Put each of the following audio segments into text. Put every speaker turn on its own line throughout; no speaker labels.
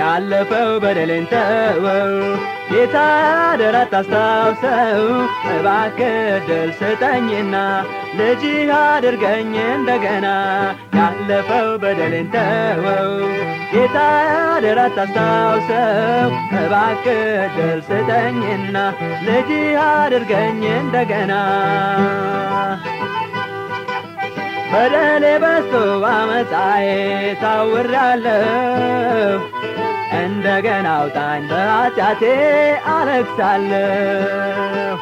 ያለፈው በደሌን ተወው ጌታ አደራ ታስታውሰው እባክህ ዕድል ስጠኝና ልጅህ አድርገኝ እንደገና ያለፈው በደሌን ተወው ጌታ አደራ ታስታውሰው እባክህ ዕድል ስጠኝና ልጅህ አድርገኝ እንደገና በደሌ በዝቶ በዓመፃዬ ታውሬአለሁ እንደገና አውጣኝ በኃጢአቴ አለቅሳለሁ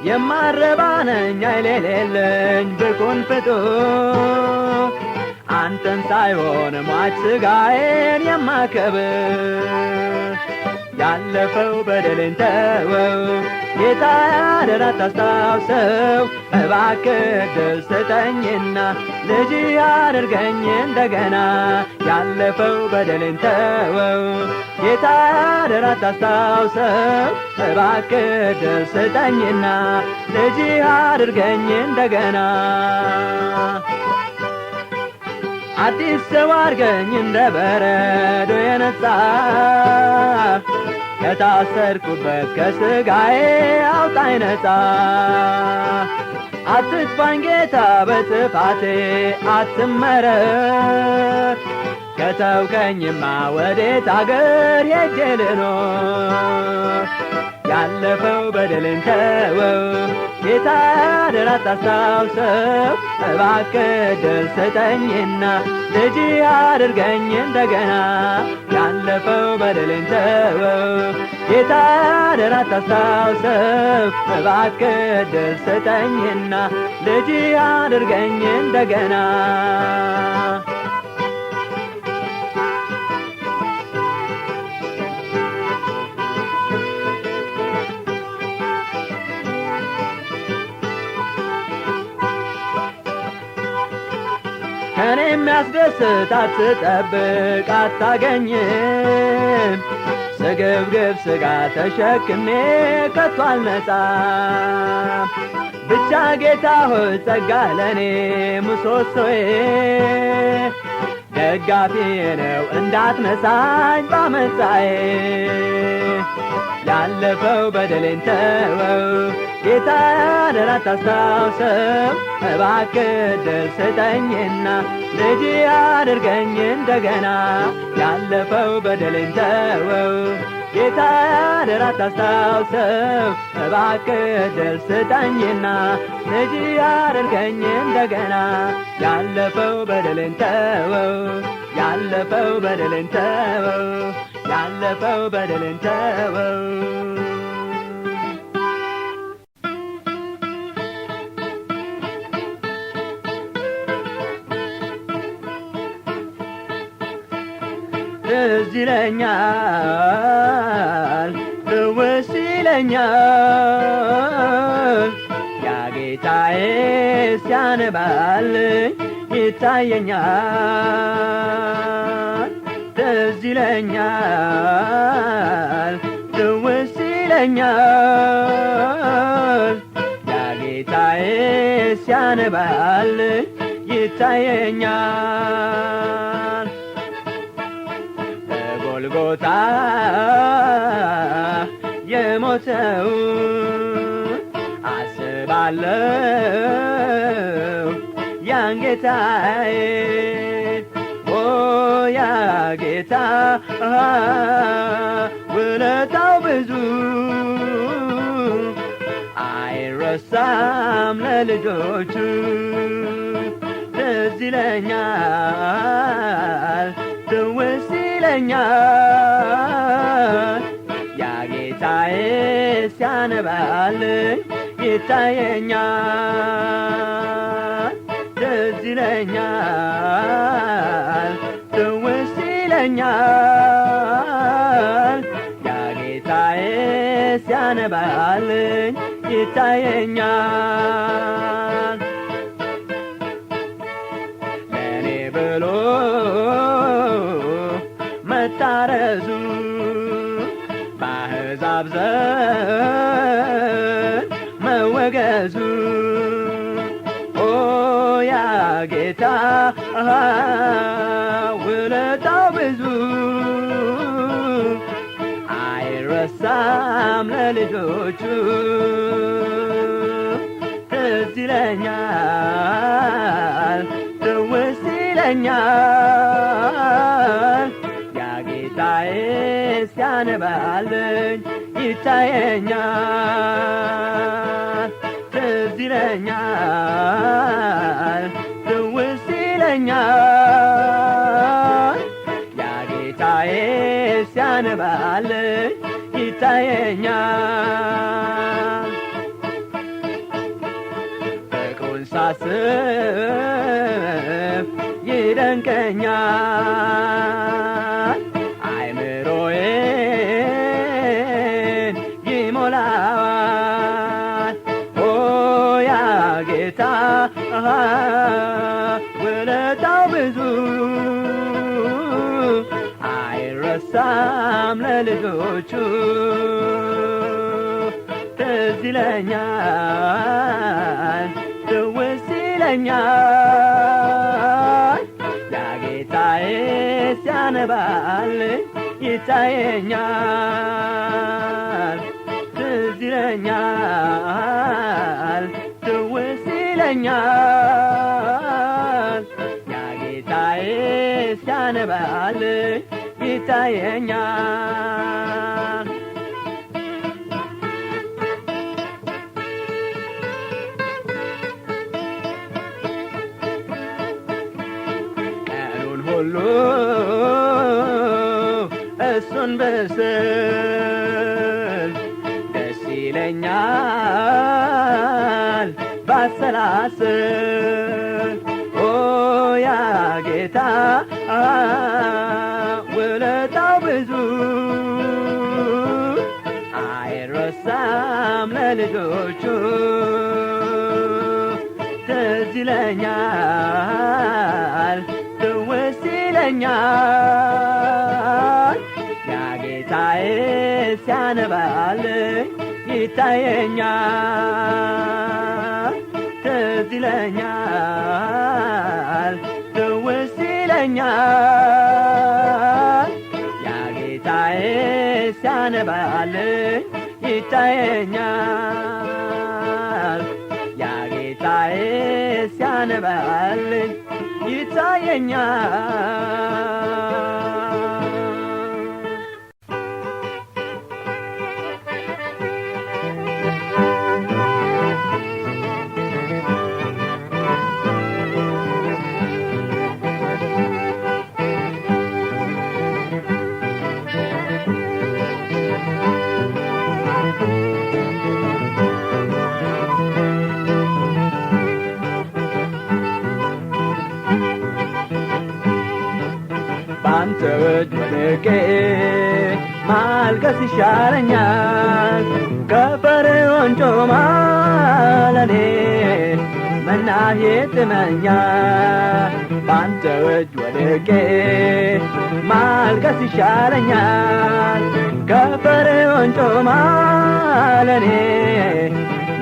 የማረባ ነኝ ኃይል የሌለኝ ብኩን ፍጡር አንተን ሳይሆን ሟች ሥጋዬን የማከብር ያለፈው በደሌን ተወው ጌታ አደራ ታስታውሰው እባክህ ዕድል ስጠኝና ልጅህ አድርገኝ እንደገና ያለፈው በደሌን ተወው ጌታ አደራ ታስታውሰው እባክህ ዕድል ስጠኝና ልጅህ አድርገኝ እንደገና አዲስ ሰው አድርገኝ እንደ በረዶ የነጻ ከታሰርኩበት ከሥጋዬ አውጣኝ ነጻ አትጥፋኝ ጌታ በጥፋቴ አትመረር ከተውከኝማ ወዴት አገር ሄጄ ልኖር ያለፈው በደሌን ተወው ጌታ አደራ ታስታውሰው እባክህ ዕድል ስጠኝና ልጅህ አድርገኝ እንደገና ያለፈው በደሌን ተወው ጌታ አደራ ታስታውሰው እባክህ ዕድል ስጠኝና ልጅህ አድርገኝ እንደገና ከኔ የሚያስደስት አትጠብቅ አታገኝም ስግብግብ ሥጋ ተሸክሜ ከቶ አልነጻም ብቻ ጌታ ሆይ ጸጋ ለኔ ምሰሶዬ ደጋፊዬ ነው እንዳትነሳኝ በዓመፃዬ ያለፈው በደሌን ተወው ጌታ አደራ ታስታውሰው እባክህ ዕድል ስጠኝና ልጅህ አድርገኝ እንደገና ያለፈው በደሌን ተወው ጌታ አደራ ታስታውሰው እባክህ ዕድል ስጠኝና ልጅህ አድርገኝ እንደገና ያለፈው በደሌን ተወው ያለፈው በደሌን ተወው ያለፈው በደሌን ተወው ትዝ ይለኛል ትውስ ይለኛል ያ ጌታዬ ሲያነባልኝ ይታየኛል ትዝ ይለኛል ትውስ ይለኛል ያ ጌታዬ ሲያነባልኝ ይታየኛል በጎልጎታ የሞተው አስባለሁ ያን ጌታዬ ያ ጌታ ውለታው ብዙ አይረሳም ለልጆቹ ትዝ ይለኛል ትውስ ይለኛል ያ ጌታዬ ሲያነባልኝ ይታየኛል ትዝ ይለኛል ትውስ ይለኛል ያ ጌታዬ ሲያነባልኝ ይታየኛል ለእኔ ብሎ መታረዙ በአሕዛብ ዘንድ መወገዙ ያ ጌታ ውለታው ብዙ አይረሳም ለልጆቹ ትዝ ይለኛል ትውስ ይለኛል ያ ጌታዬ ሲያነባልኝ ይታየኛል ትዝ ይለኛል ትውስ ይለኛል ያ ጌታዬ ሲያነባልኝ ይታየኛል ፍቅሩን ሳስብ ይደንቀኛል አይምሮዬን ይሞላዋል ኦ ያ ጌታ ውለታው ብዙ አይረሳም ለልጆቹ ትዝ ይለኛል ትውስ ይለኛል ያ ጌታዬ ሲያነባልኝ ይታየኛል ትዝ ይለኛል ትውስ ይለኛል ያ ጌታዬ ሲያነባልኝ ይታየኛል ቀኑን ሁሉ እሱን ብስል ደስ ይለኛል ባሰላስል ኦ ያ ጌታ ውለታው ብዙ አይረሳም ለልጆቹ ትዝ ይለኛል ትውስ ይለኛል ያ ጌታዬ ሲያነባልኝ ይታየኛል ትዝ ይለኛል ትውስ ይለኛል ያ ጌታዬ ሲያነባልኝ ይታየኛል ያ ጌታዬ ሲያነባልኝ ይታየኛል ባንተ እጅ ወድቄ ማልቀስ ይሻለኛል ከፈርዖን ጮማ ለኔ መና ይጥመኛል ባንተ እጅ ወድቄ ማልቀስ ይሻለኛል ከፈርዖን ጮማ ለኔ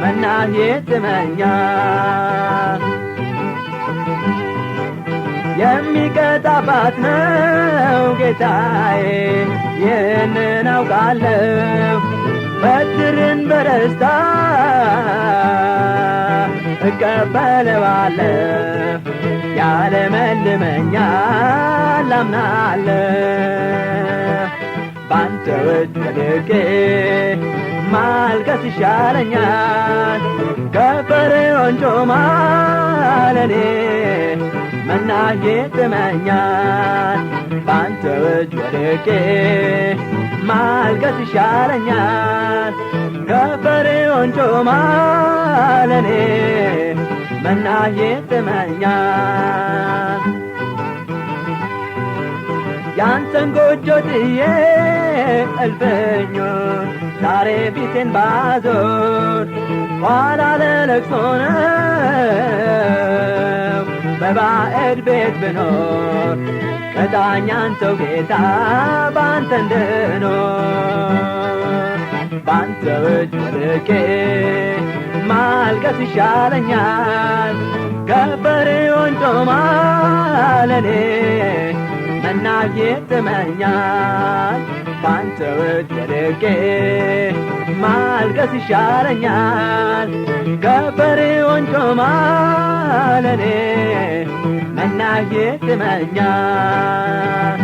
መና ይጥመኛል የሚቀጣባት ነው ጌታዬ ይህንን አውቃለሁ በትርን በደስታ እቀበለዋለሁ ያለመልመኛል አምናለሁ ባንተ እጅ ወድቄ ማልቀስ ይሻለኛል ከፈርዖን ጮማ ለኔ መና ይጥመኛል ባንተ እጅ ወድቄ ማልቀስ ይሻለኛል ከፈርዖን ጮማ ለኔ መና ይጥመኛል ያንተን ጎጆ ጥዬ እልፍኙን ዛሬ ፊቴን ባዞር ኋላ ለለቅሶ ነው በባዕድ ቤት ብኖር ቅጣኝ አንተው ጌታ ባንተ እንድኖር ባንተ እጅ ወድቄ ማልቀስ ይሻለኛል ከፈርዖን ጮማ ለኔ መናዬ ጥመኛል ባንተ እጅ ወድቄ ማልቀስ ይሻለኛል ከፈርዖን ጮማ ለኔ መናዬ ጥመኛል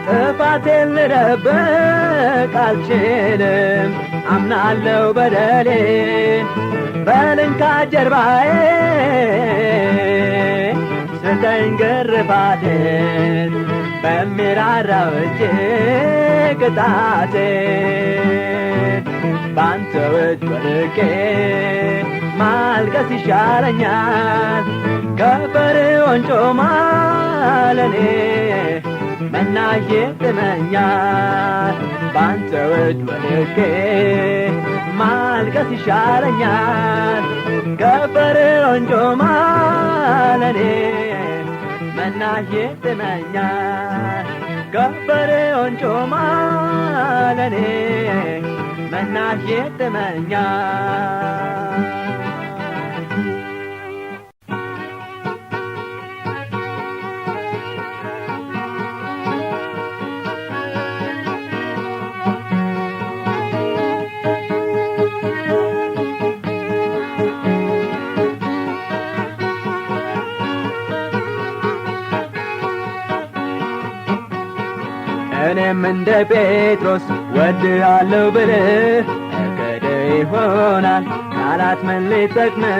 ጥፋቴን ልደብቅ አልችልም አምናለሁ በደሌን በልንካ ጀርባዬ ስጠኝ ግርፋቴን በሚራራው እጅ ቅጣቴን ባንተ እጅ ወድቄ ማልቀስ ይሻለኛል ከፈርዖን ጮማ ለኔ መናዬ ጥመኛል ባንተ እጅ ወድቄ ማልቀስ ይሻለኛል ከፈርዖን ጮማ ለኔ መናዬ ጥመኛል ከፈርዖን ጮማ ለኔ መናዬ ጥመኛል እኔም እንደ ጴጥሮስ ወድሃለሁ ብልህ እክድ ይሆናል ቃላት ምን ሊጠቅምህ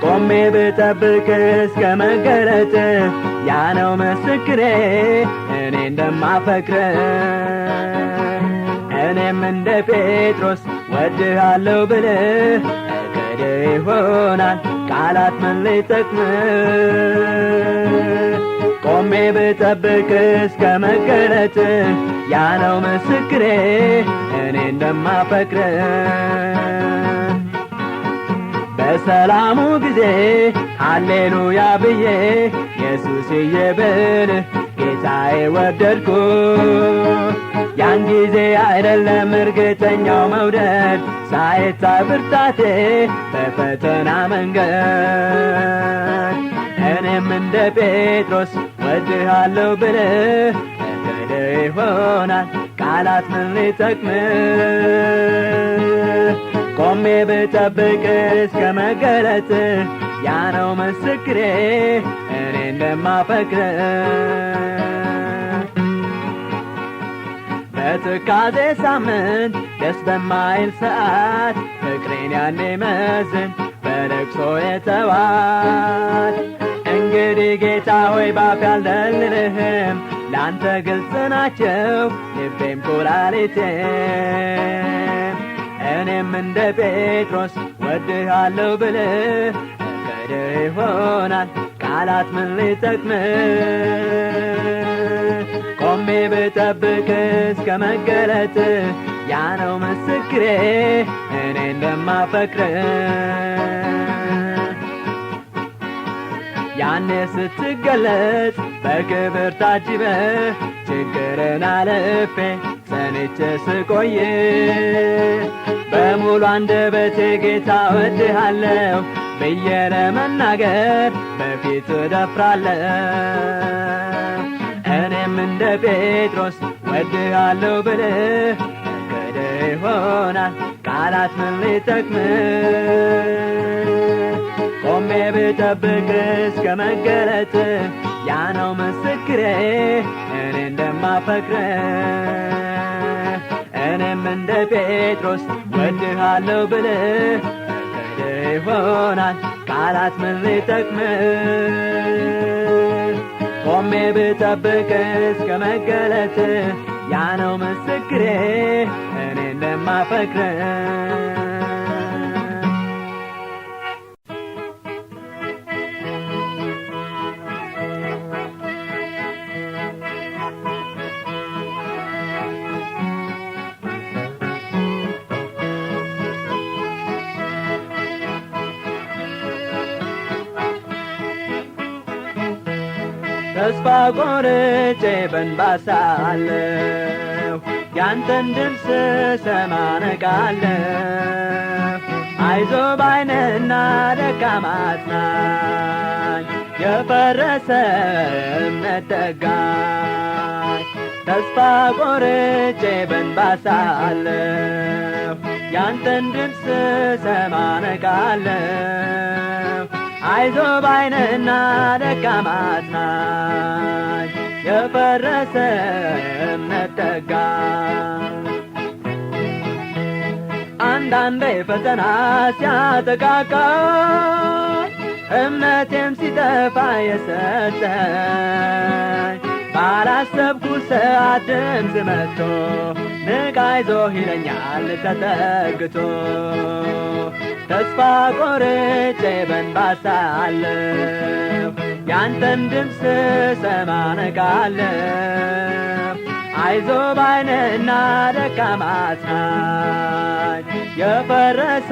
ቆሜ ብጠብቅ እስከ መገለጥ ያ ነው ምስክሬ እኔ እንደማፈቅርህ እኔም እንደ ጴጥሮስ ወድሃለሁ ብልህ እክድ ይሆናል ቃላት ምን ሊጠቅምህ ቆሜ ብጠብቅ እስከ መገለጥ ያ ነው ምስክሬ እኔ እንደማፈቅርህ በሰላሙ ጊዜ ሃሌሉያ ብዬ ኢየሱስዬ ብልህ ጌታዬ ወደድኩ ያን ጊዜ አይደለም እርግጠኛው መውደድ ሳይታይ ብርታቴ በፈተና መንገድ እኔም እንደ ጴጥሮስ ወድሃለሁ ብልህ እክድ ይሆናል ቃላት ምን ሊጠቅምህ ቆሜ ብጠብቅ እስከ መገለጥ ያ ነው ምስክሬ እኔ እንደማፈቅርህ በትካዜ ሳምንት ደስ በማይል ሰዓት ፍቅሬን ያኔ መዝን በለቅሶ የተዋት እንግዲህ ጌታ ሆይ ባፍ ያልደልልህም ለአንተ ግልጽ ናቸው ልቤም ኩላሊቴም እኔም እንደ ጴጥሮስ ወድሃለሁ ብልህ እክድ ይሆናል ቃላት ምን ሊጠቅምህ ቆሜ ብጠብቅ እስከ መገለጥ ያ ነው ምስክሬ እኔ እንደማፈቅርህ ያኔ ስትገለጽ በክብር ታጅበህ ችግርን አልፌ ጸንቼ ስቆይ በሙሉ አንደበቴ ጌታ ወድሃለሁ ብዬ ለመናገር በፊት እደፍራለሁ እኔም እንደ ጴጥሮስ ወድሃለሁ ብልህ እክድ ይሆናል ቃላት ምን ሊጠቅምህ ቆሜ ብጠብቅ እስከ መገለጥ ያ ነው ምስክሬ እኔ እንደማፈቅርህ እኔም እንደ ጴጥሮስ ወድሃለሁ ብልህ እክድ ይሆናል ቃላት ምን ሊጠቅምህ ቆሜ ብጠብቅ እስከ መገለጥ ያ ነው ምስክሬ እኔ እንደማፈቅርህ ተስፋ ቆርጬ በእንባ ሳለሁ ያንተን ድምፅ ስሰማ ነቃለሁ። አይዞህ ባይ ነህና ደካማ አጽናኝ፣ የፈረሰ እምነት ጠጋኝ። ተስፋ ቆርጬ በእንባ ሳለሁ ያንተን ድምፅ ስሰማ ነቃለሁ። አይዞህ ባይ ነህና ደካማ አጽናኝ፣ የፈረሰ እምነት ጠጋኝ። አንዳንዴ ፈተና ሲያጠቃቃኝ እምነቴም ሲጠፋ የሰጠኝ ባላሰብኩት ሰዓት ድምፅ መጥቶ ንቃ አይዞህ ይለኛል ተጠግቶ። ተስፋ ቆርጬ በእንባ ሳለሁ ያንተን ድምፅ ስሰማ ነቃለሁ። አይዞህ ባይ ነህና ደካማ አጽናኝ፣ የፈረሰ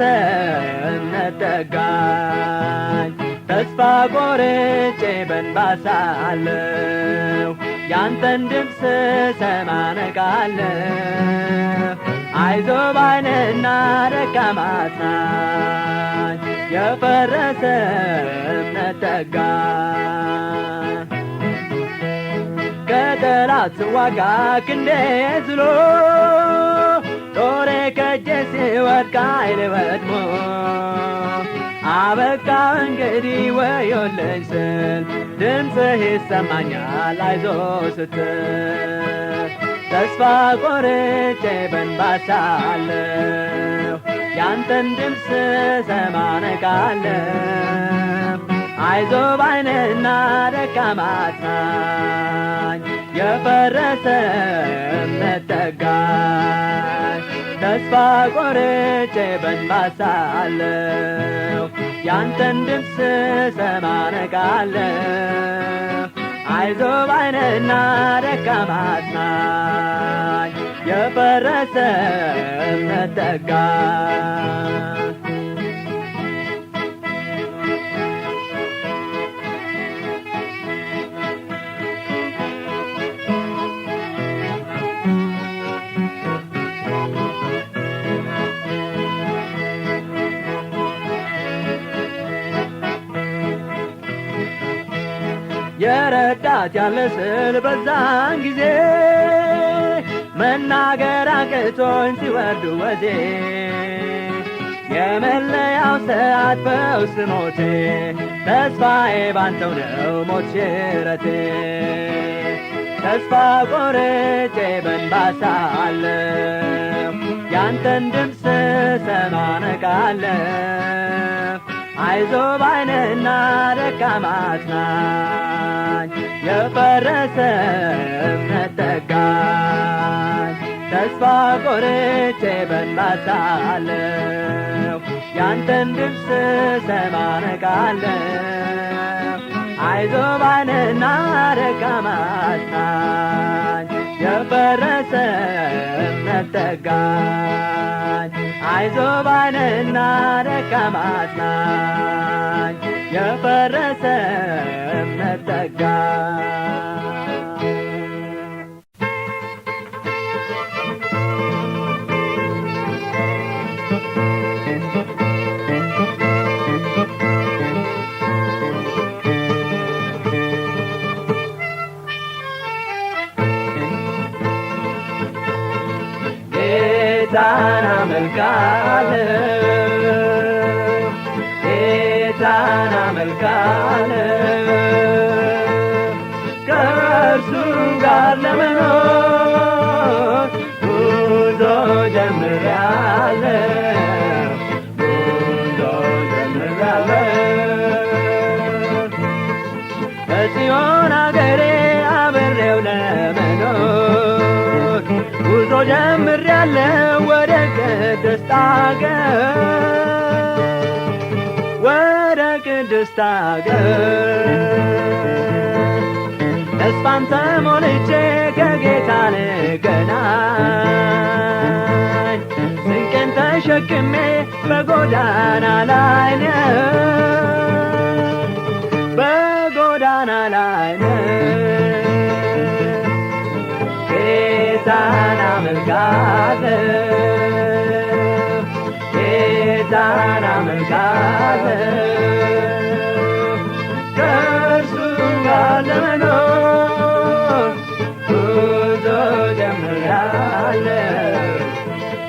እምነት ጠጋኝ። ተስፋ ቆርጬ በእንባ ሳለሁ ያንተን ድምፅ ስሰማ ነቃለሁ። አይዞህ ባይ ነህና ደካማ አጽናኝ፣ የፈረሰ እምነት ጠጋኝ። ከጠላት ስዋጋ ክንዴ ዝሎ ጦሬ ከእጄ ሲወድቅ ኃይሌ ወድሞ አበቃ እንግዲህ ወዮልኝ ስል ድምፅህ ይሰማኛል አይዞህ ስትል። ተስፋ ቆርጬ በእንባ ሳለሁ ያንተን ድምፅ ስሰማ ነቃለሁ። አይዞህ ባይ ነህና ደካማ አጽናኝ፣ የፈረሰ እምነት ጠጋኝ። ተስፋ ቆርጬ በእንባ ሳለሁ ያንተን ድምፅ ስሰማ ነቃለሁ። አይዞህ ባይ ነህና ደካማ አጽናኝ፣ የፈረሰ እምነት ጠጋኝ። የረዳት ያለ ስል በዛን ጊዜ መናገር አቅቶኝ ሲወርድ ወዜ የመለያው ሰዓት በውስጥ ሞቴ ተስፋዬ ባንተው ነው ሞት ሽረቴ። ተስፋ ቆርጬ በእንባ ሳለሁ ያንተን ድምፅ ስሰማ ነቃለሁ። አይዞህ ባይ ነህና ደካማ አጽናኝ፣ የፈረሰ እምነት ጠጋኝ። ተስፋ ቆርጬ በእንባ ሳለሁ ያንተን ድምፅ ስሰማ ነቃለሁ። አይዞህ ባይ ነህና ደካማ አጽናኝ፣ የፈረሰ እምነት ጠጋኝ። አይዞህ ባይ ነህና ደካማ አጽናኝ፣ የፈረሰ እምነት ጠጋኝ። ጌታን አመልካለሁ፣ ጌታን አመልካለሁ። ከእርሱ ጋር ለመኖር ጉዞ ጀምሬአለሁ፣ ጉዞ ጀምሬአለሁ። በጽዮን አገሬ አብሬው ለመኖር ጉዞ ጀምሬአለሁ ወደ ቅድስት አገር፣ ወደ ቅድስት አገር። ተስፋን ተሞልቼ ከጌታ ልገናኝ፣ ስንቄን ተሸክሜ በጎዳና ላይ ነኝ፣ በጎዳና በጎዳና ላይ ነህ ጌታን አመልካለሁ ጌታን አመልካለሁ ከእርሱ ጋር ለመኖር ጉዞ ጀምሬያለሁ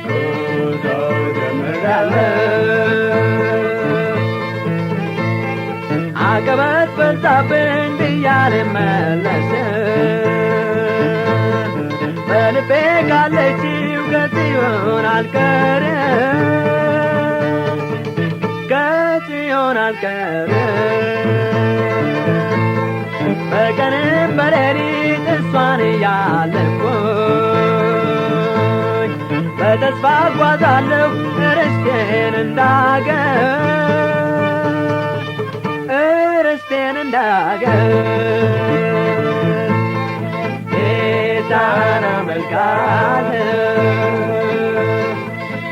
ጉዞ ጀምሬያለሁ አቀበት በዛብኝ ብዬ አልመለስም በልቤ ካለችው ከጽዮን አልቀርም ከጽዮን አልቀርም በቀንም በሌሊት እሷን እያለፍኩኝ በተስፋ እጓዛለሁ ርስቴን እንዳገር ጌታን አመልካለሁ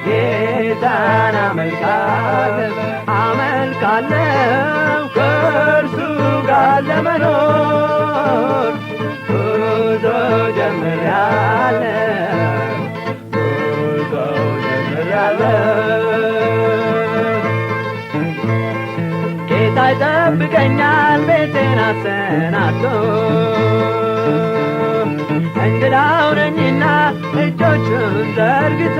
ጌታን አመልካለሁ ከእርሱ ጋር ለመኖር ጉዞ ጀምሬያለሁ ጉዞ ጀምሬያለሁ ጌታ ይጠብቀኛል ቤቴን አሰናብቶ እንግዳው ነኝና እጆቹን ዘርግቶ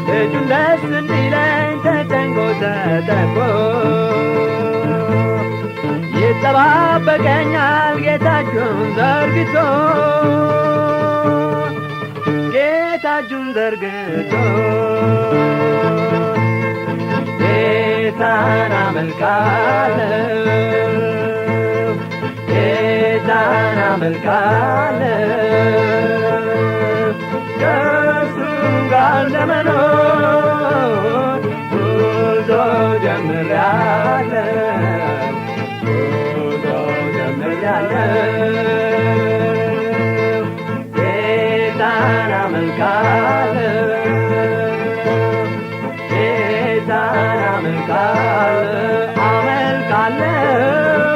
ልጁን ደስ እንዲለኝ ተጨንቆ ተጠቦ ይጠባበቀኛል ጌታ እጁን ዘርግቶ ጌታን አመልካለሁ ጌታን አመልካለሁ ከእርሱ ጋር ለመኖር ጉዞ ጀምሬያለሁ ጉዞ ጀምሬያለሁ ጌታን አመልካለሁ ጌታን አመልካለሁ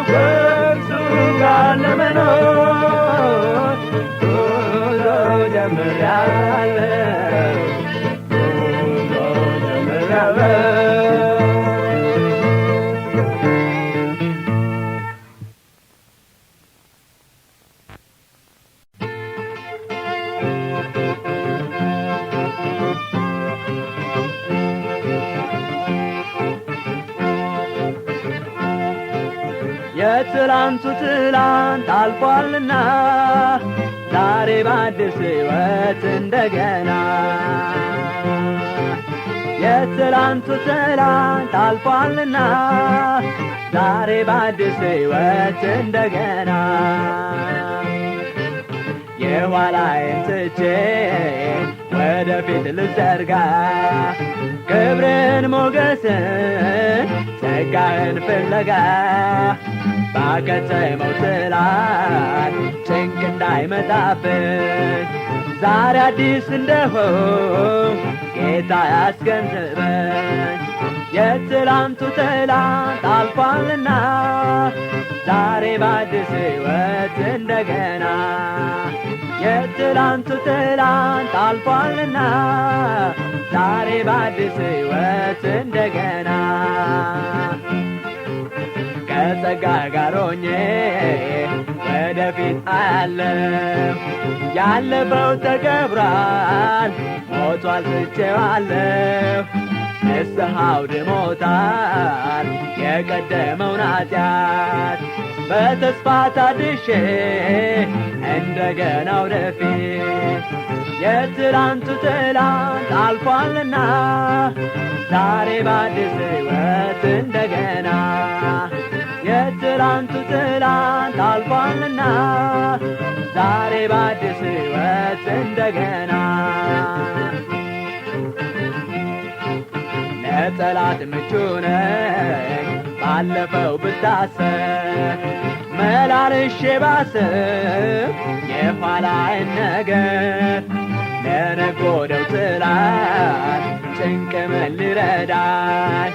ከእርሱ ጋር ለመኖር ጉዞ ጀምሬያለሁ ጉዞ ጀምሬያለሁ የትላንቱ ትላንት አልፏልና ዛሬ በአዲስ ሕይወት እንደገና የትላንቱ ትላንት አልፏልና ዛሬ በአዲስ ሕይወት እንደገና የኋላዬን ትቼ ወደፊት ልዘርጋ ክብርን ሞገስን ጸጋህን ፍለጋ ባከተመው ትላንት ጭንቅ እንዳይመጣብን ዛሬ አዲስ እንደሆን ጌታ ያስገንዝበን የትላንቱ ትላንት አልፏልና ዛሬ በአዲስ ሕይወት እንደገና የትላንቱ ትላንት አልፏልና ዛሬ በአዲስ ሕይወት እንደገና ከጸጋ ጋር ሆኜ ወደፊት አያለሁ ያለፈው ተቀብሯል ሞቷል ትቼዋለሁ ንስሐው ድሞታል የቀደመውን ኃጢአት በተስፋ ታድሼ እንደገና ወደፊት የትላንቱ ትላንት አልፏልና ዛሬ በአዲስ ሕይወት እንደገና የትላንቱ ትላንት አልፏልና ዛሬ በአዲስ ሕይወት እንደገና ለጠላት ምቹ ነኝ ባለፈው ብታሰብ መላልሼ ባስብ የኋላዬን ነገር ለነጎደው ጥላት ጭንቅ ምን ሊረዳኝ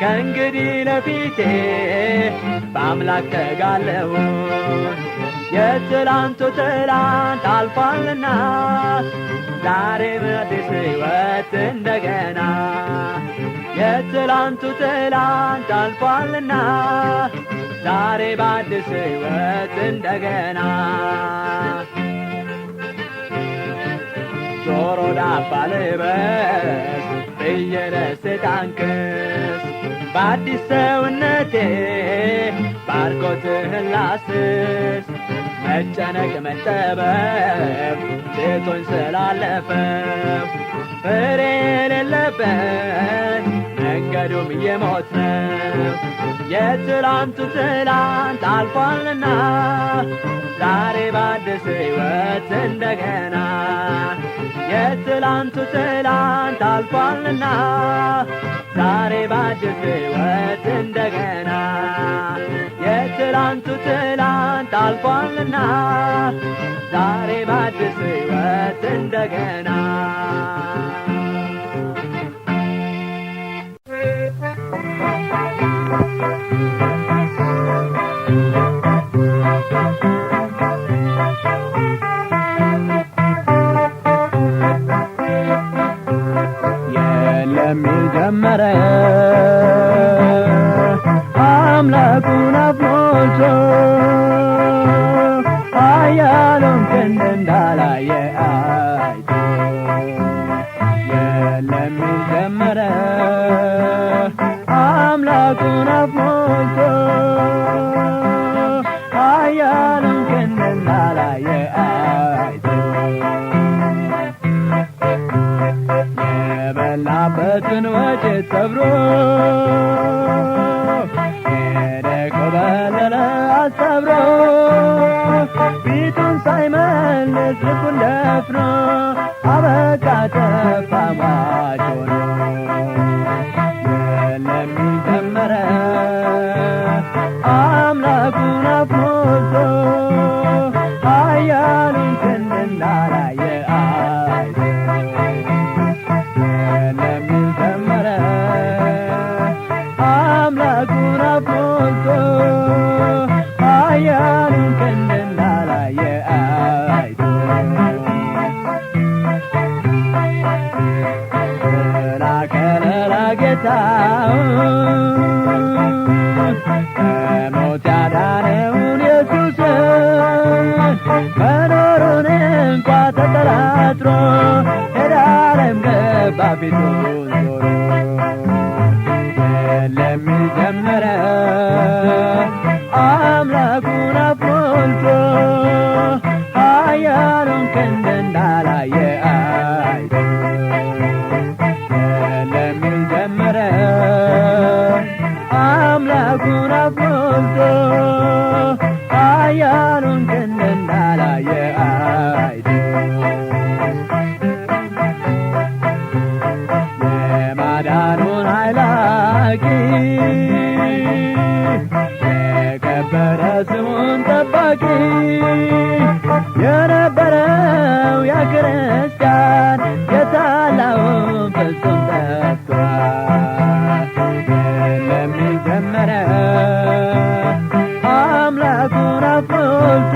ከእንግዲህ ለፊቴ በአምላክ ተጋለሁ የትላንቱ ትላንት አልፏልና ዛሬ በአዲስ ሕይወት እንደገና የትላንቱ ትላንት አልፏልና ዛሬ በአዲስ ሕይወት እንደገና ጆሮ ዳባ ልበስ ብዬ ደስታን ክስ በአዲስ ሰውነቴ ባርኮትህን ላስስ መጨነቅ መጠበብ ትቶኝ ስላለፈው ፍሬ የሌለበት መንገዱም የሞት ነው የትላንቱ ትላንት አልፏልና ዛሬ በአዲስ ሕይወት እንደገና የትላንቱ ትላንት አልፏልና ዛሬ በአዲስ ሕይወት እንደገና የትላንቱ ትላንት አልፏልና ዛሬ በአዲስ ሕይወት እንደገና ጀመረ አምላኩን አፍኖቶ አያሉን ክንድ እንዳላየ አይቶ የለም ጀመረ አምላኩን አፍኖቶ አያሉን ክንድ እንዳላየ አይቶ የበላበትን ወጭት ሰብሮ የደቆበለለ አሰብሮ ፊቱን ሳይመልስ ልቡን ደፍኖ አበቃ ጠፋ ሟች ሆኖ የለም ጀመረ አምላኩን አፍኖቶ ኃያሉን ክንድ እንዳላየ አይቶ የለም ጀመረ አምላኩን አፍኖቶ ኃያሉን ክንድ እንዳላየ አይቶ ላከለላ ጌታውን ከሞት ያዳነውን ኢየሱስን መኖሩን እንኳ ተጠራጥሮ ሄዳለም ገባ ፊቱን ዞሮ የለም ጀመረ አምላኩን አፍኖቶ ኃያሉን ክንድ እንዳላየ አይቶ የለም ጀመረ አምላኩን አፍኖቶ ኃያሉን ክንድ እንዳላየ አይቶ የማዳኑን ኃይል አዋቂ የከበረ ስሙን ጠባቂ የነበረው ያ ክርስቲያን የታላውን ፍጹም ጠፍቷል የለም ጀመረ አምላኩን አፍኖቶ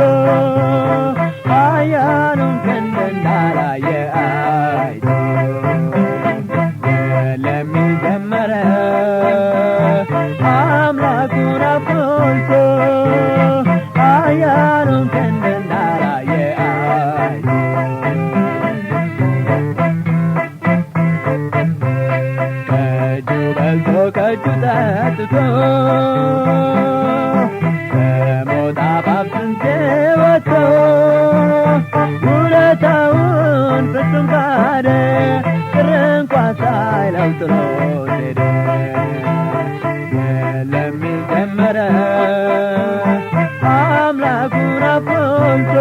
ኃያሉን ክንድ እንዳላየ አይቶ የለም ጀመረ አምላኩን አፍኖቶ ኃያሉን ክንድ እንዳላየ አይቶ ከእጁ በልቶ ከእጁ ጠጥቶ ከሞት አፋፍ ስንቴ ወጥቶ ውለታውን ፍጹም ካደ ቅር እንኳ ሳይለው ጥሎት ሄደ የለም ጀመረ አምላኩን አፍኖቶ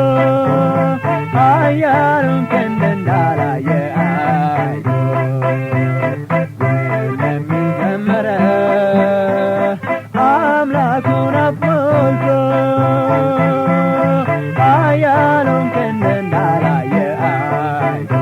ኃያሉን ክንድ እንዳላየ አይቶ የለም ጀመረ አምላኩን አፍኖቶ ኃያሉን ክንድ እንዳላየ አይቶ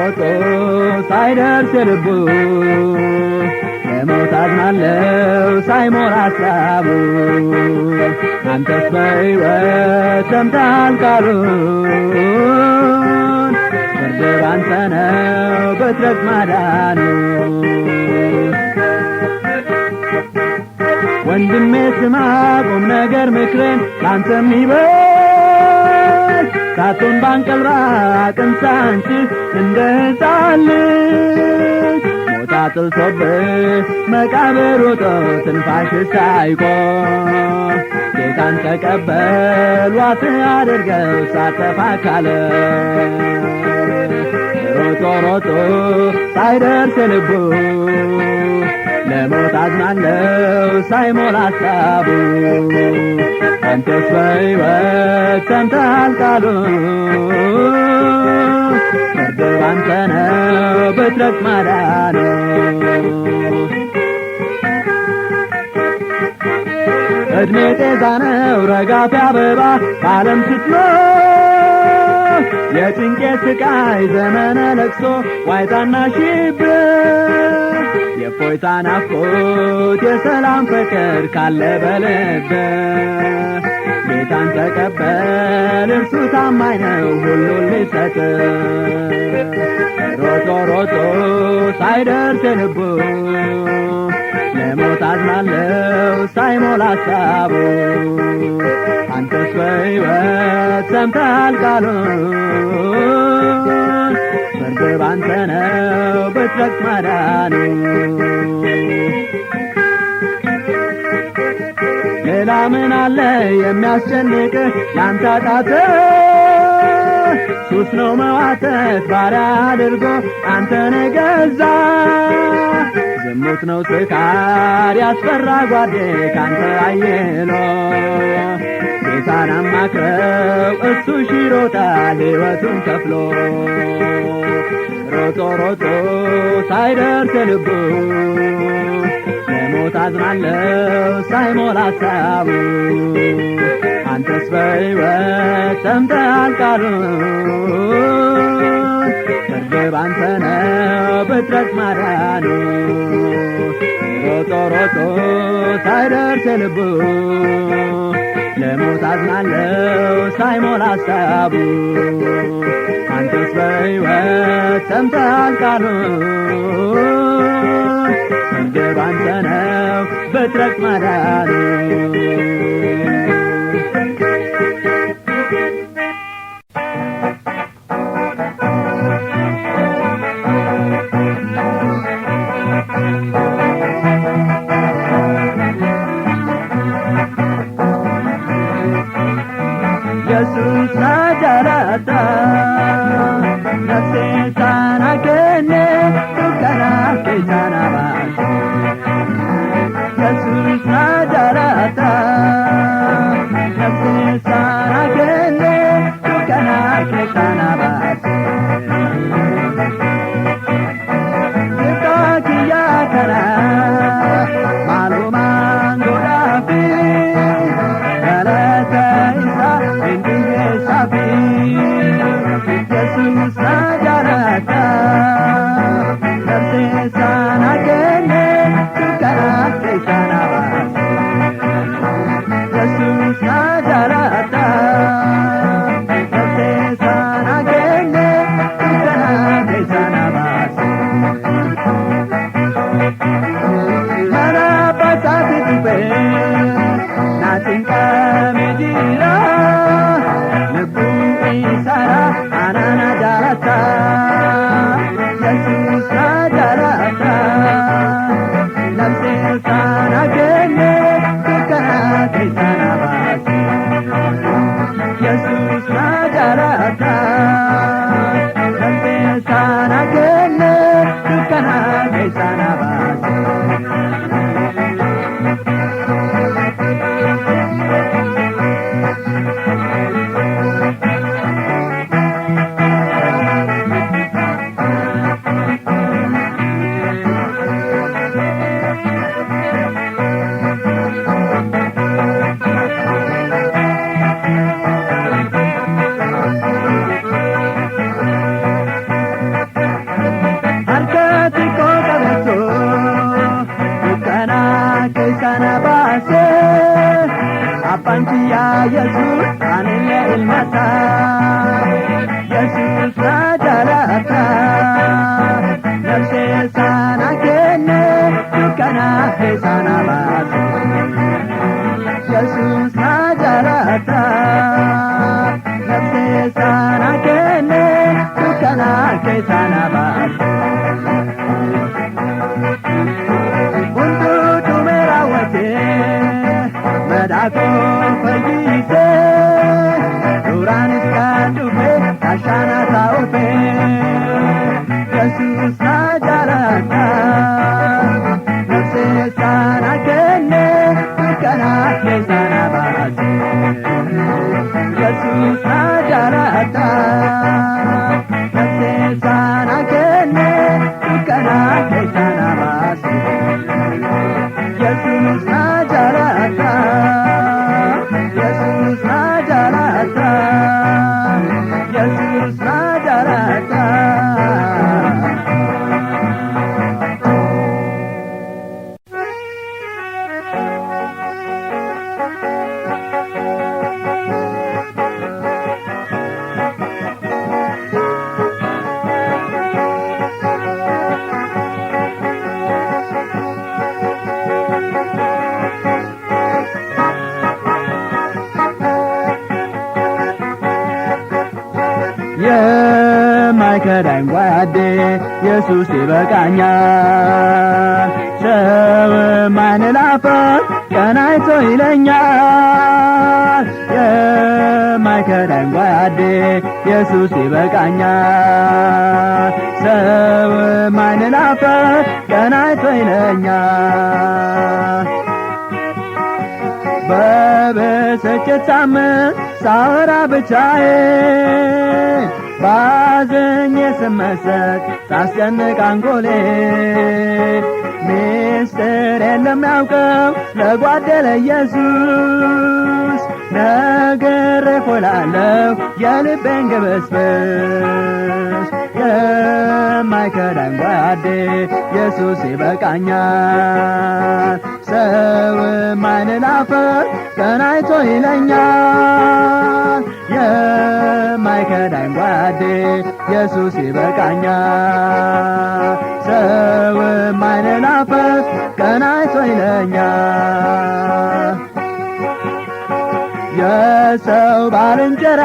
ሮጦ ሳይደርስ ልቡ ለሞት አዝናለው ሳይሞላ ሐሳቡ አንተስ በሕይወት ሰምተሃል ቃሉን ፍርድ ባንተ ነው ብትረግጥ ማዳኑ ወንድሜ ስማ ቁም ነገር ምክሬን ላንተም ይበል ሳቱን ባንቀልባ ቅንሳ አንቺ እንደ ሕፃን ልጅ ሞት አጥልቶብህ መቃብር ሮጦ ትንፋሽ ሳይቆም ጌታን ተቀበል ዋስህ አድርገው ሳጠፋ ካለ ሮጦ ሮጦ ሳይደርስ ልቡ ለሞት አዝናለው ሳይሞላ ሐሳቡ አንተስ በሕይወት ሰምተሃል ቃሉን ፍርድ ባንተ ነው ብትረግጥ ማዳኑ ዕድሜ ጤዛ ነው ረጋፊ አበባ በዓለም ስትኖር የጭንቄ ስቃይ ዘመነ ለቅሶ ዋይታና ሽብር የእፎይታ ናፍቆት የሰላም ፍቅር ካለ በልብህ ጌታን ተቀበል እርሱ ታማኝ ነው ሁሉን ሊሰጥ ሮጦ ሮጦ ሳይደርስ ልቡ ለሞት አዝናለው ሳይሞላ ሐሳቡ አንተስ በሕይወት ሰምተሃል ቃሉን ፍርድ ባንተ ነው ብትረግጥ ማዳኑ ሌላ ምን አለ የሚያስጨንቅህ ያንተ ጣት ሱስ ነው መዋተት ባሪያ አድርጎ አንተን ገዛ ዝሙት ነው ስካር ያስፈራ ጓዴ ካንተ አይሎ ጌታን አማክረው እሱ ሽሮታል ሕይወቱን ከፍሎ ሮጦ ሮጦ ሳይደርስ ልቡ ለሞት አዝናለው ሳይሞላ ሐሳቡ አንተስ በሕይወት ሰምተሃል ቃሉን ፍርድ ባንተ ነው ብትረግጥ ማዳኑ ሮጦ ሮጦ ሳይደርስ ልቡ ለሞት አዝናለው ሳይሞላ ሐሳቡ አንተስ በሕይወት ሰምተሃል ቃሉን ፍርድ ባንተ ነው ብትረግጥ ማዳኑ ኢየሱስ ናጃራታ ነፍሴ ሳናገነ ዱከና ኬሳና ባስ ኢየሱስ ናጃራታ ነፍሴ ሳናገነ ዱከና ኬሳና ባስ ይታኪያ ከና ማሉማን ጎዳፊ ገለተ ኢሳ እንዲዬ ሳፊ ኢየሱስ ናጃራታ ነፍሴ ሳናገነ ዱከና ኬሳና ባስ ኢየሱስ ናጃራታ ነፍሴ ሳናገነ ዱከና ኬሳና ባስ mana pasati tupe natinka medira lebu isara anana jarata Jesus najarata nafse sana gene tukana kisana basi Jesus najarata nafse sana gene tukana kisana basi Sia Jesus anile ilmata Jesus najarata nafse sana kenne dukana sana bas Jesus najarata nafse sana kenne dukana sana bas Medako pergise Duran iskandupe Ashana taupe Jesus najarata Nafse sana kenne Tukana ke sana basi Jesus najarata Nafse sana kenne Tukana ke sana basi Jesus najarata Jesus najarata Jesus najarata የማይከዳኝ ጓዴ ኢየሱስ ይበቃኛል ሰው ማንላፈር ቀናይቶ ይለኛል የማይከዳኝ ጓዴ ኢየሱስ ይበቃኛል ሰው ማንላፈር ቀናይቶ ይለኛል በብስጭት ሳምንት ሳወራ ብቻዬን ባዘኝ ስመሰጥ ሳስጨንቅ አንጎሌ ሚስጥር የለም ያውቀው ለጓደለ ኢየሱስ ነግሬ ፎላለሁ የልቤን ግብስብስ የማይከዳኝ ጓዴ ኢየሱስ ይበቃኛል ሰው ማንላፈር ቀናይቶ ይለኛል የማይከዳኝ ጓዴ ኢየሱስ ይበቃኛል ሰው ማንላፈር ቀናይቶ ይለኛል የሰው ባልንጀራ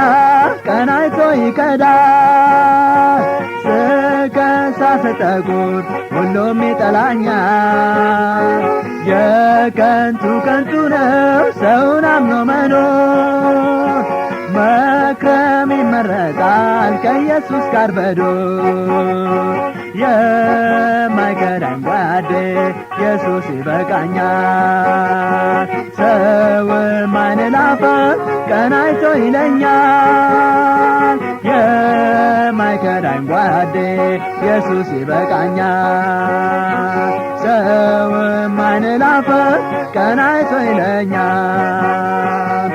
ቀናይቶ ይከዳል ስከሳ ስጠቁር ሁሉም ይጠላኛል የከንቱ ከንቱ ነው ሰውን አምኖ መኖር መክረም ይመረጣል ከኢየሱስ ጋር በዱር የማይከዳኝ ጓዴ ኢየሱስ ይበቃኛል ሰው ማንላፈር ቀናይቶ ይለኛል የማይከዳኝ ጓዴ ኢየሱስ ይበቃኛል ሰው ማንላፈር ቀናይቶ ይለኛል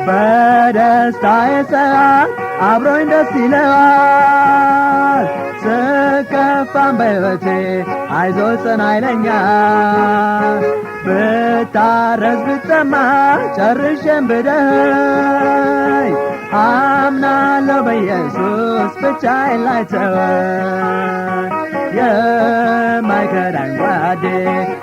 በደስታዬ ሰዓት አብሮኝ ደስ ይለዋል ስከፋም በሕይወቴ አይዞ ጽና ይለኛል ብታረዝ ብጠማ ጨርሼም ብደኸኝ አምናለሁ በኢየሱስ ብቻዬን ላይተወኝ የማይከዳኝ ጓዴ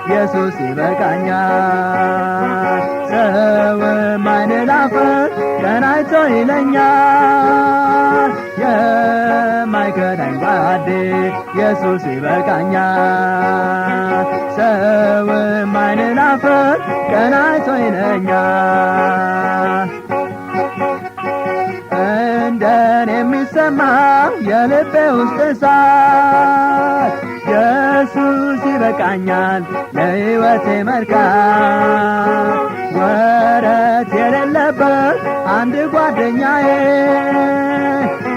ኢየሱስ ይበቃኛል ሰው ማንላፈር ቀናይቶ ይለኛል የማይከዳኝ ጓዴ ኢየሱስ ይበቃኛል ሰው ማንላፈር ቀናይቶ ይለኛል እንደኔ የሚሰማው የልቤ ውስጥ እሳት ኢየሱስ ይበቃኛል ለሕይወቴ መልካም ወረት የሌለበት አንድ ጓደኛዬ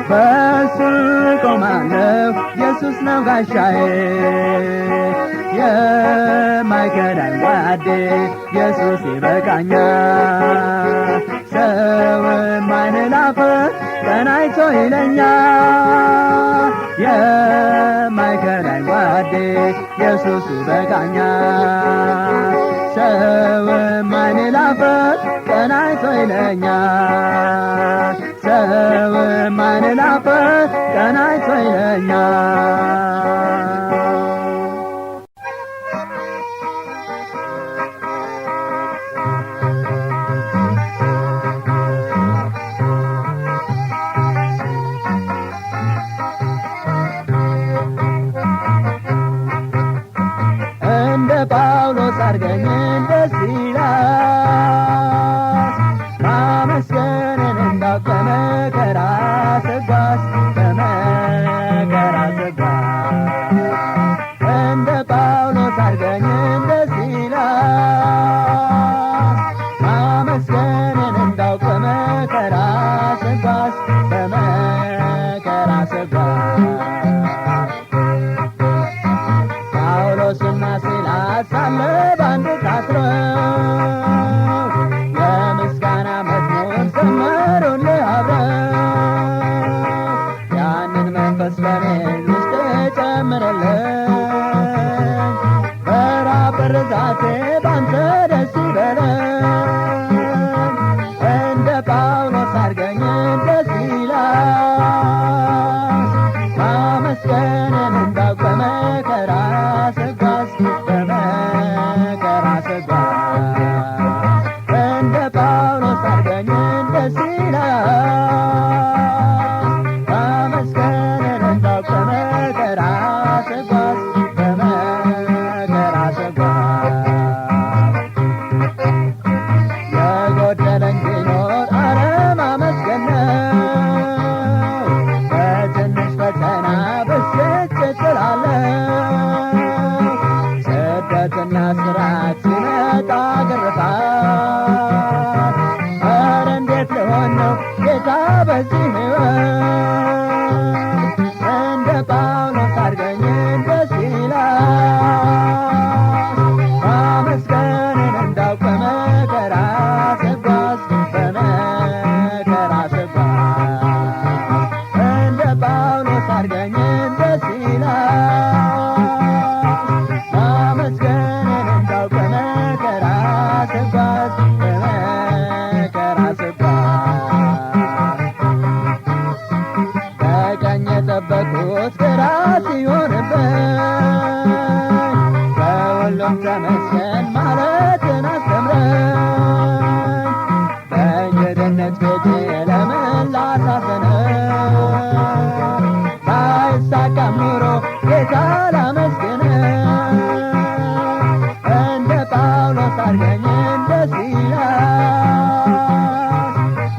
በሱ ቆማለሁ ኢየሱስ ነው ጋሻዬ የማይከዳኝ ጓዴ ኢየሱስ ይበቃኛል ሰው ማንላፈር ቀናይቶ ይለኛል የማይከዳኝ ጓዴ ኢየሱስ ይበቃኛል ሰው ማንላፈር ይለኛል ሰውም ዓይንን አፈር ቀና አይቶ ይለኛል እንደ ጳውሎስ አድርገኝ እንደ ሲላስ ማመስገንን እንዳውቅ በመከራ ስጓዝ በመከራ ስጓዝ እንደ ጳውሎስ አድርገኝ እንደ ሲላስ ማመስገንን እንዳውቅ በመከራ ስጓዝ በመከራ ስጓዝ ጳውሎስና ሲላስ ሳለ ባንድ ታስረው የምስጋና መዝሙር ዘመሩልህ አብረው ያንን መንፈስ በኔ ውስጥ ጨምርልኝ በራብ በርዛቴ ባንተ ደስ ይበለኝ እንደ ጳውሎስ አድርገኝ እንደ ሲላስ ማመስገንን እንዳውቅ በመከራ ስጓዝ በመከራ ስጓዝ እንደ ጳውሎስ አድርገኝ እንደ ሲላስ ማመስገንን እንዳውቅ በመከራ ስጓዝ በመከራ ስጓዝ የጎደለኝ ቢኖር አለማመስገን ነው በትንሽ ፈተና ብስጭት እላለሁ ስደትና ስራት ሲመጣ ግርፋት ኧረ እንዴት ልሆን ነው ጌታ በዚህ ሕይወት እንደ ጳውሎስ አድርገኝ እንደ ሲላስ ማመስገንን እንዳውቅ በመከራ ስጓዝ በመከራ ስጓዝ እንደ ጳውሎስ አድርገኝ እንደ ሲላስ ማመስገንን እንዳውቅ በመከራ ስጓዝ በመከራ ስጓዝ በቀኝ የጠበቁት ግራ ሲሆንብኝ በሁሉም ተመስገን ማለትን አስተምረኝ በእንግድነት ቤቴ ለምን ላሳዝንህ ባይሳካም ኑሮ ጌታ ላመስግንህ እንደ ጳውሎስ አድርገኝ እንደ ሲላስ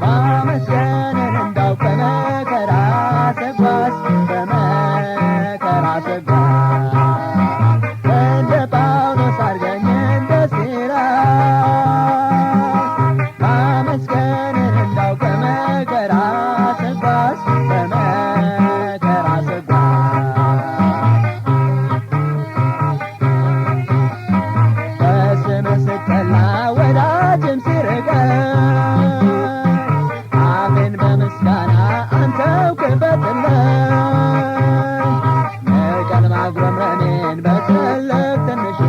ማመስገንን እንዳውቅ በመከራ ስጓዝ በመከራ ስጓዝ እንደ ጳውሎስ አድርገኝ እንደ ሲላስ ማመስገንን እንዳውቅ በመከራ ስጓዝ በመከራ ስጓዝ በስምህ ስጠላ ወዳጅም ሲርቀኝ አፌን በምስጋና አንተው ክፈትልኝ ንቀን ማጉረምረሜን በትልቅ ትንሹ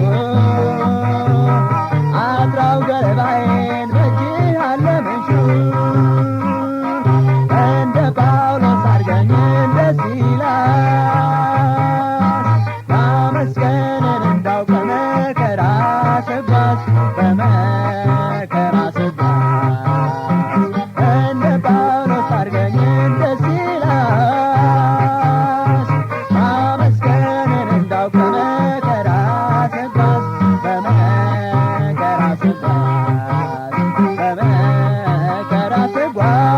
አጥራው ገለባዬን በእጅህ አለ መንሹ እንደ ጳውሎስ አድርገኝ እንደ ሲላስ ማመስገንን እንዳውቅ በመከራ ስጓዝ በመከራ ስጓዝ እንደ ጳውሎስ አድርገኝ እንደ ሲላስ ማመስገንን እንዳውቅ በመከራ ስጓዝ በመከራ ስጓዝ በመከራ ስጓዝ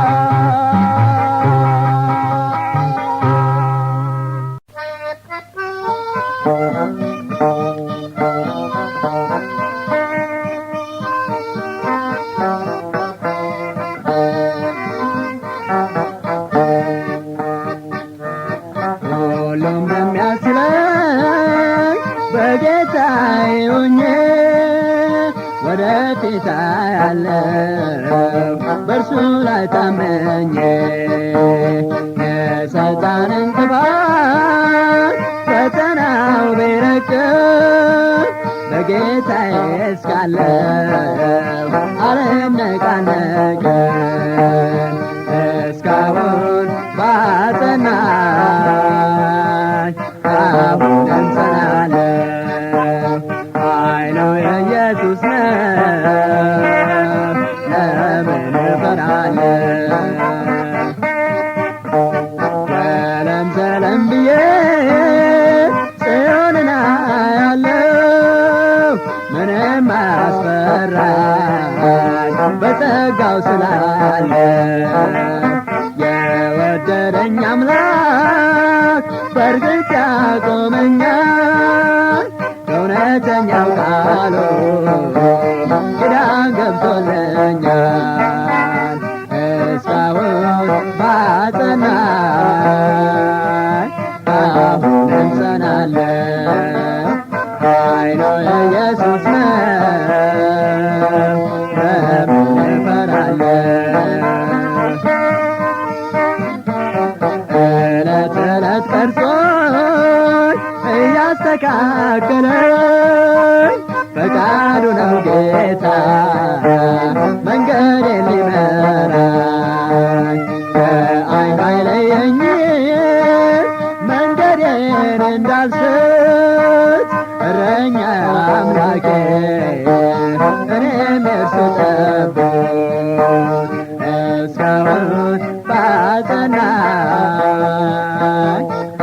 ሁሉም በሚያስችለኝ በጌታዬ ሆኜ ወደፊት አያለሁ በእርሱ ላይ ታመኜ የሰይጣን እንቅፋት ፈተናው ቢረቅም በጌታዬ እስካለሁ አልነቃነቅም። እስካሁን ባጸናኝ አሁንም ጸናለሁ። ኃይሉ የኢየሱስ ነው፣ ለምን እፈራለሁ? ዘለም ዘለም ብዬ ጽዮንን አያለሁ። ምንም አያስፈራኝ በጸጋው ስላለ። የወደደኝ አምላክ በእርግጥ ያቆመኛል። እውነተኛው ቃሉ ኪዳን ገብቶልኛል። እስካሁን ባጸናኝ አሁንም ጸናለሁ። ኃይሉ የኢየሱስ ነው፣ ለምን እፈራለሁ? ዕለት ዕለት ቀርጾኝ እያስተካከለኝ ፈቃዱ ነው ጌታ መንገዴን ሊመራኝ። ከዓይኑ አይለየኝም መንገዴን እንዳልስት። እረኛ አምላኬ እኔም የእርሱ ጠቦት። እስካሁን ባጸናኝ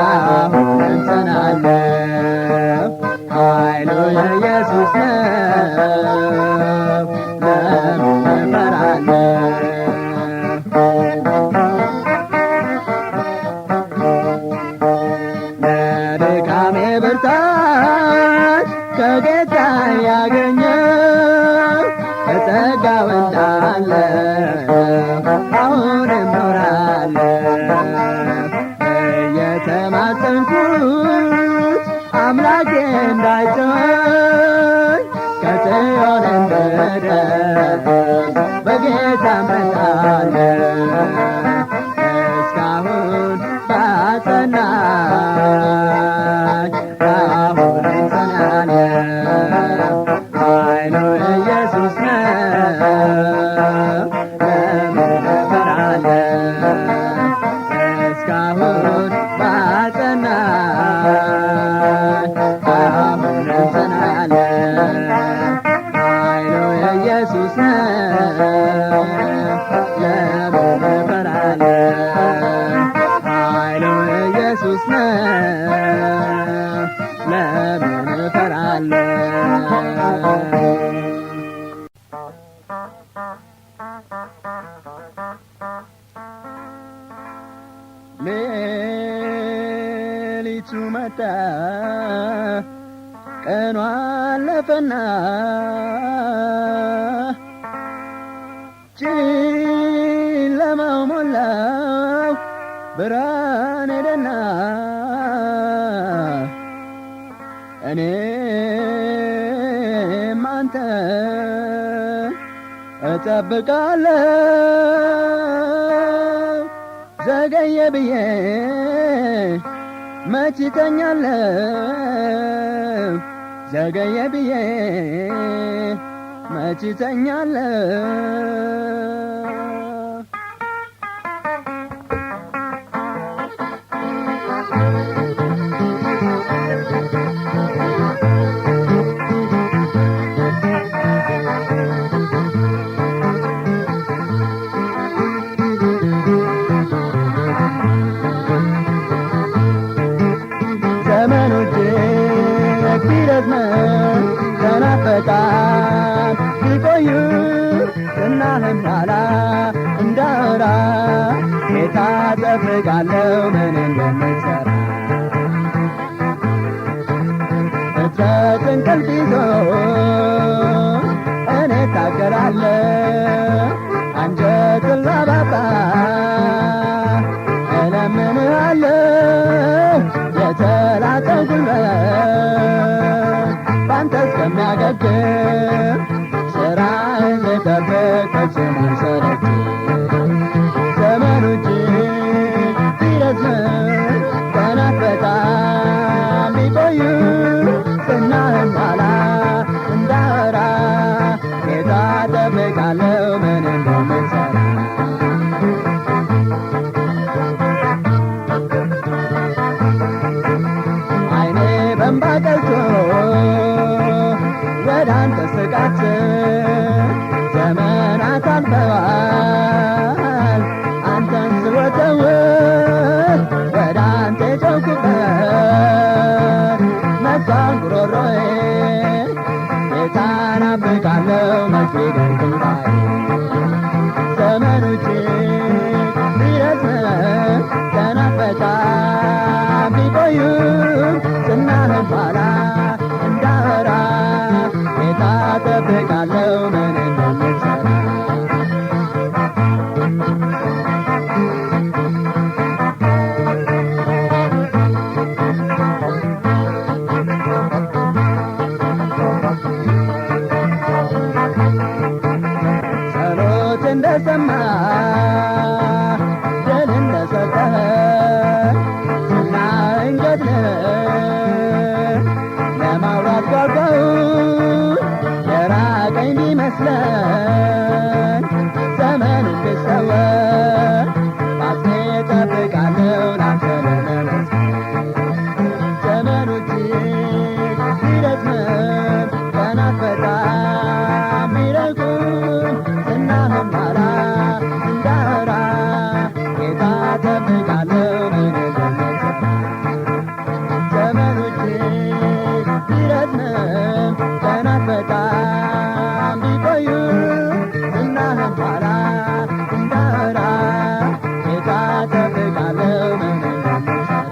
አሁንም ጸናለሁ። ኃይሉ የኢየሱስ ነው፣ ለምን እፈራለሁ? ለድካሜ ብርታት ከጌታ ያገኘው ከጸጋው እንዳለ አሁንም እኖራለሁ። እየተማጸንኩት አምላኬ እንዳይተወኝ ከጽዮን እንድደርስ በጌታ እመጣለሁ። እስካሁን ባጸናኝ አሁንም ጸናለሁ። ኃይሉ ኢየሱስ ነው፣ ለምን እፈራለሁ? እስካሁን ባጸናኝ አሁንም ጸናለሁ። ኃይሉ ኢየሱስ ነው፣ ለምን እፈራለሁ? ኃይሉ ኢየሱስ ነው፣ ለምን እፈራለሁ? ሌሊቱ መጣ ቀኑ አለፈና ጨለማው ሞላው ብርሃን ሄደና እኔም አንተን እጠብቃለሁ። ዘገየ ብዬ መች ተኛለሁ? ዘገየ ብዬ መች ተኛለሁ? ዘመኑ እጅግ ቢረዝም ተናፈቃት ቢቆዩ እናህም ኋላ እንዳወራ ጌታ እጠብቃለሁ ምን እንደምትሠራ። ፍጥረት እንቅልፍ ይዞ እኔ እታገላለሁ አንጀቱን ላባባ እለምንሃለሁ የተላጠው ጉልበት ባንተ እስከሚያገግም ሥራህን ልጠብቅ ፈጽሞ አልሰለችም። ዘመኑ እጅግ ቢረዝም ቀናት በጣም ቢቆዩ ዝናህን ኋላ ስቃችን ዘመናት አልፈዋል አንተን ስወተውት ወደ አንተ ጮኽኩበት መቷል ጉሮሮዬ ጌታን ናፍቃለሁ መቼ ደርሰኛል ዘመኖቼ ቢረዝም ቀናት በጣም ቢቆዩም ዝናህን ኋላ እንዳወራ ጌታ እጠብቃለሁ ምን እንደምትሠራ ጸሎት እንደሰማ ድል እንደሰጠ ዝናህን ገድለህ ለማውራት ጓጓሁ የራቀኝ ቢመስለን ዘመን እንድሰወር ባስኔ እጠብቃለሁ ላንተ ለመመስገን ዘመኖቼ ቢረዝምም ቀናት በጣም ቢርቁም ዝናህን ኋላ እንዳወራ ጌታ እጠብቃለሁ ምን እንደምትሠራ ዘመኖቼ ቢረዝምም ቀናት በጣም ቢቆዩም ዝናህን ኋላ እንዳወራ ጌታ እጠብቃለሁ ምን እንደምትሠራ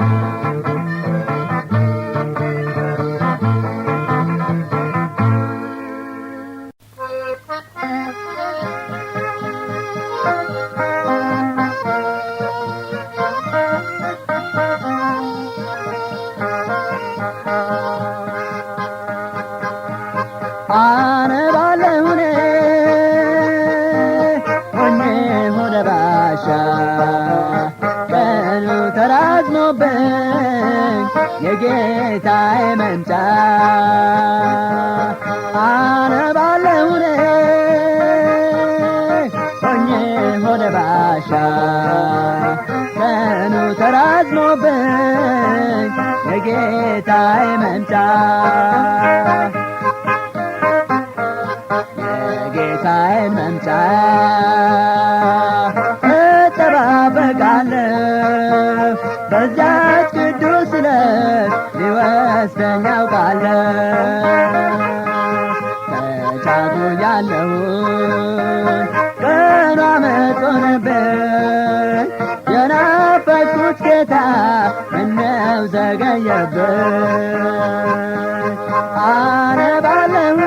አነባለሁ እኔ ሆኜ ሆደ ባሻ ቀኑ ተራዝሞብኝ የጌታዬ መምጫ አነባለሁ እኔ ሆኜ ሆደ ባሻ ቀኑ ተራዝሞብኝ የጌታዬ መምጫ የጌታዬን መምጫ እጠባበቃለሁ በዚያች ቅዱስ ዕለት ሊወስደኝ ያውቃለሁ ተቻኩያለሁኝ ቀኑ ዓመት ሆነብኝ የናፈቅሁት ጌታ ምነው ዘገየብኝ አነባለሁ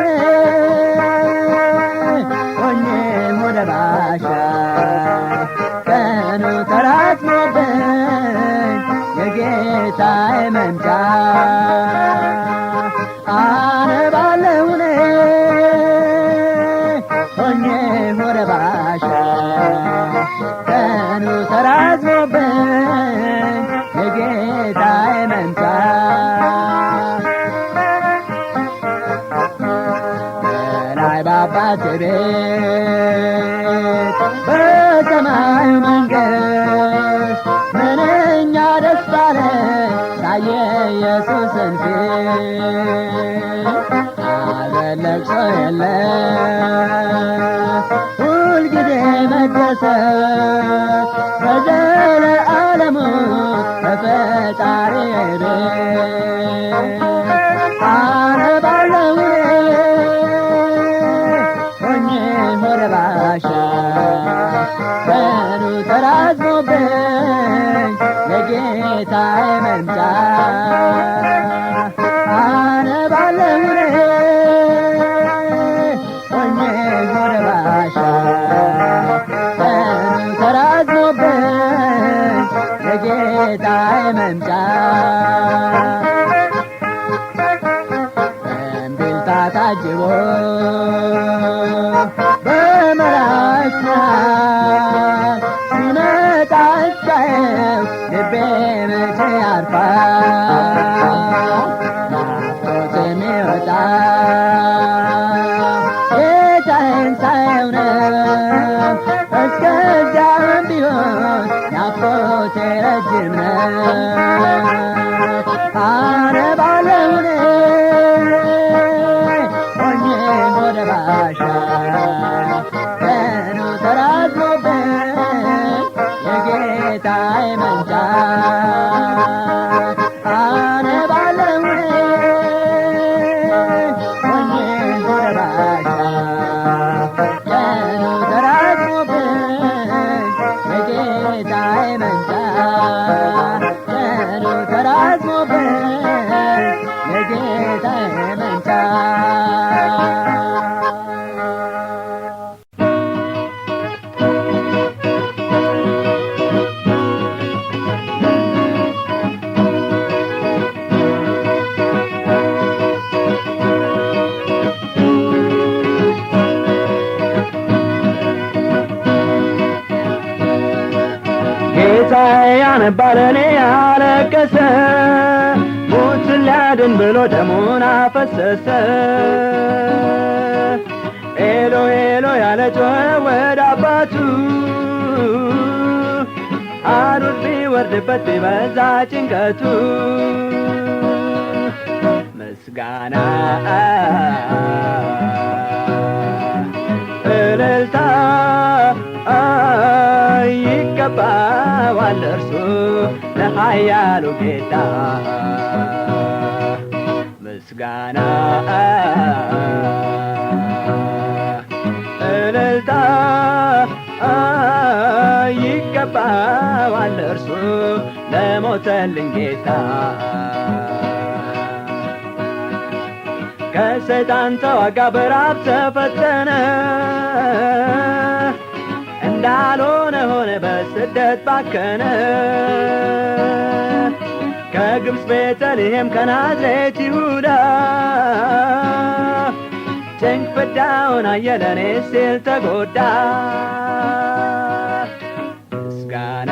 ሆኜ ሆደ ባሻ ቀኑ ተራዝሞብኝ የጌታዬ መምጫ አነባለሁ ሆኜ ሆደ ባሻ ቀኑ ተራዝሞብኝ የጌታዬ መምጫ በአባቴ ቤት በሰማዩ መንግሥት ምንኛ ደስ ባለኝ ሳየ ኢየሱስን ፊት ሐዘን ለቅሶ የለም ሁልጊዜ መደሰት በዘለዓለሙ በፈጣሪዬ ቤት አነባለሁ ሆደ ባሻ ቀኑ ተራዝሞብኝ የጌታዬ መምጫ አነባለሁ ሆኜ ሆደ ባሻ ቀኑ ተራዝሞብኝ የጌታዬ መምጫ በእምቢልታ ታጅቦ በመላእክት ሲመጣ እስካየው ልቤ መቼ ያርፋል ናፍቆት የሚወጣ ጌታዬን ሳየው ነው እስከዚያም ቢሆን ናፍቆቴ ረጅም ነው አነባለሁ ሆኜ ወደ ባሻ ቀኑ ተራዝሞብኝ የጌታዬ መምጣት አነባለሁ ወንጌል ወደ ባሻ ቀኑ ተራዝሞብኝ የጌታዬ መምጣት ቀኑ ተራዝሞብኝ የጌታዬ መምጣት ጌታዬ ያነባል ለኔ ያለቀሰ ሞትን ሊያድን ብሎ ደሙን አፈሰሰ ኤሎይ ኤሎይ ያለ ጮኸ ወደ አባቱ ሐሩር ቢወርድበት ቢበዛ ጭንቀቱ ምስጋና እልልታ ይገባዋል እርሱ ለኃያሉ ጌታ ምስጋና እልልታ ይገባዋል እርሱ ለሞተልኝ ጌታ ከሰይጣን ተዋጋ በራብ ተፈተነ እንዳልሆነ ሆነ በስደት ባከነ ከግብፅ ቤተልሔም ከናዝሬት ይሁዳ ጭንቅ ፍዳውን አየ ለኔ ሲል ተጎዳ ምስጋና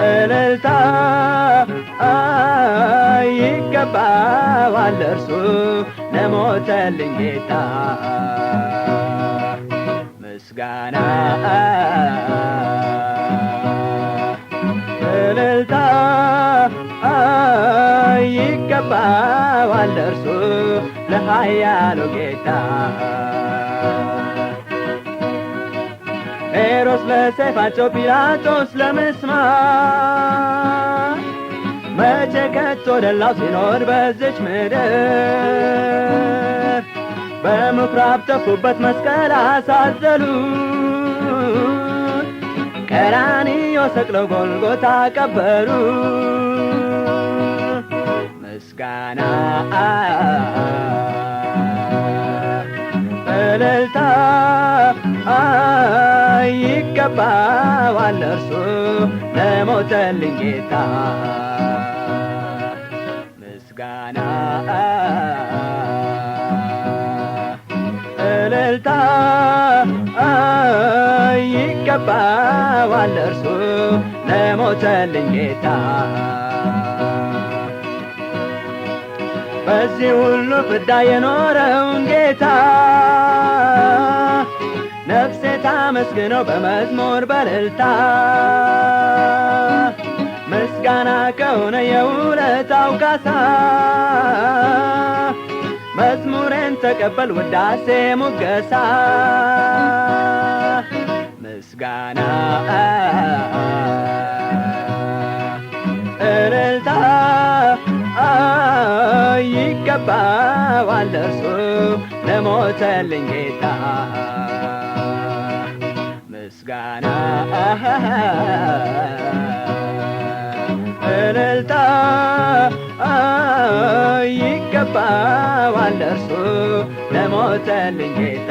እልልታ ይገባዋል እርሱ ለሞተልኝ ጌታ ምስጋና እልልታ ይገባዋል እርሱ ለኃያሉ ጌታ ሄሮድስ ለሰይፋቸው ጲላጦስ ለምስማር መቼ ከቶ ደላው ሲኖር በዚች ምድር በምኵራብ ተፉበት መስቀል አሳዘሉት ቀራንዮ ሰቅለው ጎልጎታ ቀበሩ ምስጋና እልልታ ይገባዋል እርሱ ለሞተልኝ ጌታ ምስጋና እልልታ ይገባዋል እርሱ ለሞተልኝ ጌታ በዚህ ሁሉ ፍዳ የኖረውን ጌታ ነፍሴ ታመስግነው በመዝሙር በእልልታ ምስጋና ከሆነ የውለታው ካሳ መዝሙሬን ተቀበል ውዳሴ ሙገሳ ምስጋና እልልታ ይገባዋል እርሱ ለሞተልኝ ጌታ ምስጋና እልልታ ይገባዋል እርሱ ለሞተልኝ ጌታ